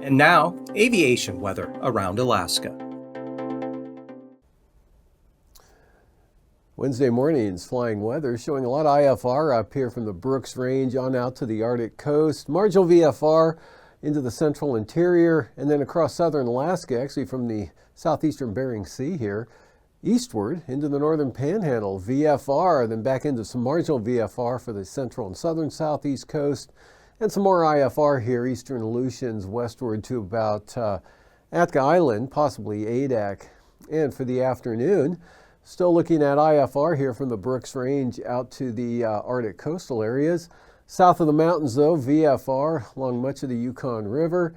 And now, aviation weather around Alaska. Wednesday morning's flying weather showing a lot of IFR up here from the Brooks Range on out to the Arctic coast. Marginal VFR into the central interior and then across southern Alaska, actually from the southeastern Bering Sea here, eastward into the northern panhandle. VFR, then back into some marginal VFR for the central and southern southeast coast. And some more IFR here, eastern Aleutians westward to about Atka Island, possibly Adak. And for the afternoon, still looking at IFR here from the Brooks Range out to the Arctic coastal areas. South of the mountains, though, VFR along much of the Yukon River.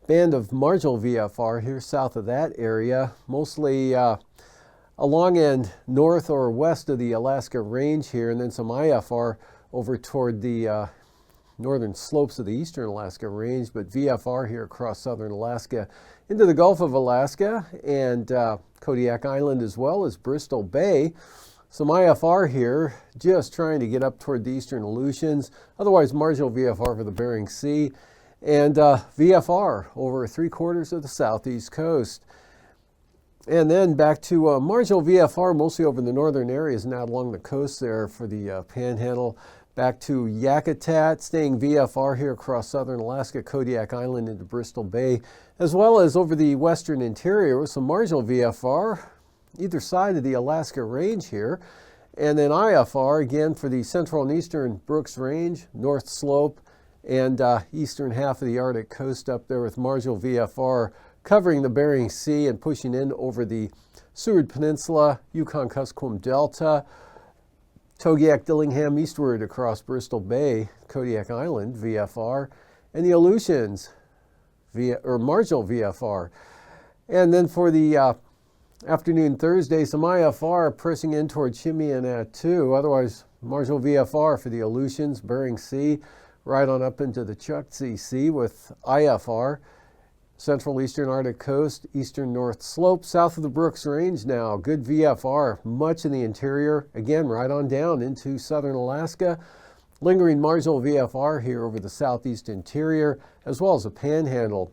Band of marginal VFR here south of that area, mostly along and north or west of the Alaska Range here, and then some IFR over toward the northern slopes of the eastern Alaska Range, but VFR here across southern Alaska into the Gulf of Alaska and Kodiak Island as well as Bristol Bay. Some IFR here just trying to get up toward the eastern Aleutians, otherwise marginal VFR for the Bering Sea, and VFR over 3/4 of the southeast coast. And then back to marginal VFR mostly over the northern areas and out along the coast there for the panhandle. Back to Yakutat, staying VFR here across southern Alaska, Kodiak Island into Bristol Bay, as well as over the western interior with some marginal VFR, either side of the Alaska Range here. And then IFR again for the central and eastern Brooks Range, North Slope, and eastern half of the Arctic coast up there with marginal VFR covering the Bering Sea and pushing in over the Seward Peninsula, Yukon-Kuskokwim Delta, Togiak-Dillingham eastward across Bristol Bay, Kodiak Island, VFR, and the Aleutians, marginal VFR. And then for the afternoon Thursday, some IFR pressing in toward Chimney-Attu, otherwise marginal VFR for the Aleutians, Bering Sea, right on up into the Chukchi Sea with IFR. Central eastern Arctic coast, eastern North Slope, south of the Brooks Range now. Good VFR, much in the interior, again right on down into southern Alaska. Lingering marginal VFR here over the southeast interior, as well as the panhandle.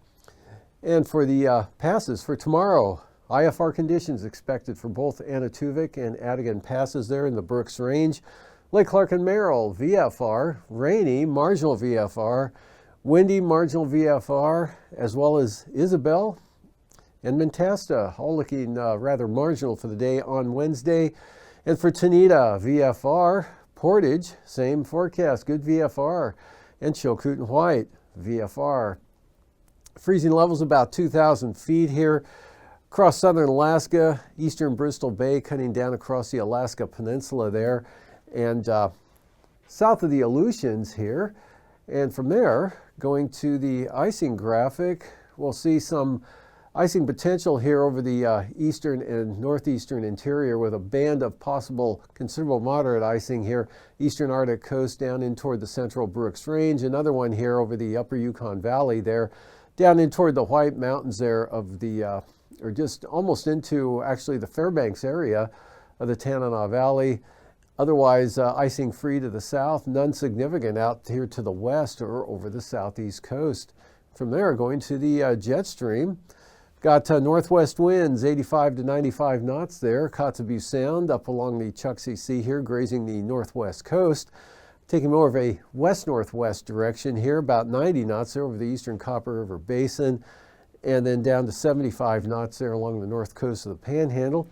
And for the passes for tomorrow, IFR conditions expected for both Anaktuvuk and Adigan passes there in the Brooks Range. Lake Clark and Merrill, VFR, rainy, marginal VFR. Windy, marginal VFR, as well as Isabel and Mentasta, all looking rather marginal for the day on Wednesday. And for Tanita, VFR, Portage, same forecast, good VFR. And Chilkoot and White, VFR. Freezing levels about 2,000 feet here across southern Alaska, eastern Bristol Bay, cutting down across the Alaska Peninsula there, and south of the Aleutians here. And from there, going to the icing graphic, we'll see some icing potential here over the eastern and northeastern interior with a band of possible considerable moderate icing here, eastern Arctic coast down in toward the central Brooks Range. Another one here over the upper Yukon Valley there, down in toward the White Mountains there of the, or just almost into actually the Fairbanks area of the Tanana Valley. Otherwise, icing free to the south, none significant out here to the west or over the southeast coast. From there, going to the jet stream, got northwest winds, 85 to 95 knots there. Kotzebue Sound up along the Chukchi Sea here, grazing the northwest coast. Taking more of a west-northwest direction here, about 90 knots there over the eastern Copper River Basin, and then down to 75 knots there along the north coast of the Panhandle.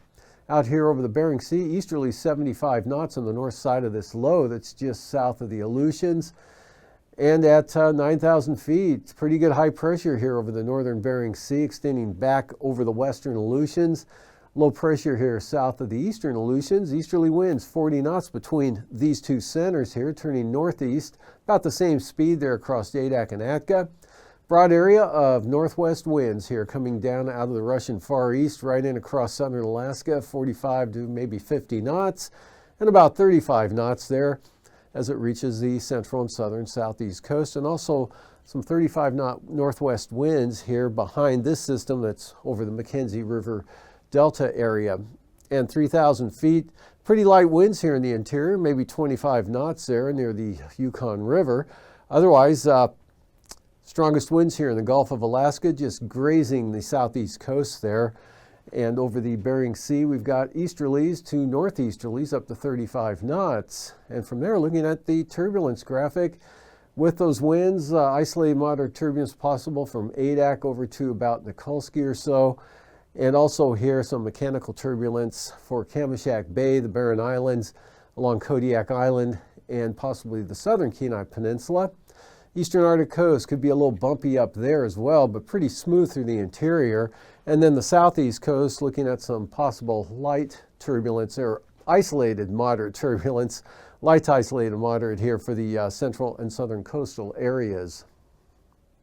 Out here over the Bering Sea, easterly 75 knots on the north side of this low that's just south of the Aleutians. And at 9,000 feet, pretty good high pressure here over the northern Bering Sea, extending back over the western Aleutians. Low pressure here south of the eastern Aleutians. Easterly winds 40 knots between these two centers here, turning northeast, about the same speed there across Adak and Atka. Broad area of northwest winds here coming down out of the Russian Far East right in across southern Alaska, 45 to maybe 50 knots, and about 35 knots there as it reaches the central and southern southeast coast, and also some 35 knot northwest winds here behind this system that's over the Mackenzie River Delta area. And 3,000 feet, pretty light winds here in the interior, maybe 25 knots there near the Yukon River. Otherwise, Strongest winds here in the Gulf of Alaska, just grazing the southeast coast there. And over the Bering Sea, we've got easterlies to northeasterlies up to 35 knots. And from there, looking at the turbulence graphic, with those winds, isolated moderate turbulence possible from Adak over to about Nikolsky or so. And also here, some mechanical turbulence for Kamishak Bay, the Barren Islands, along Kodiak Island, and possibly the southern Kenai Peninsula. Eastern Arctic coast could be a little bumpy up there as well, but pretty smooth through the interior. And then the southeast coast, looking at some possible light turbulence or isolated moderate turbulence, light to isolated moderate here for the central and southern coastal areas.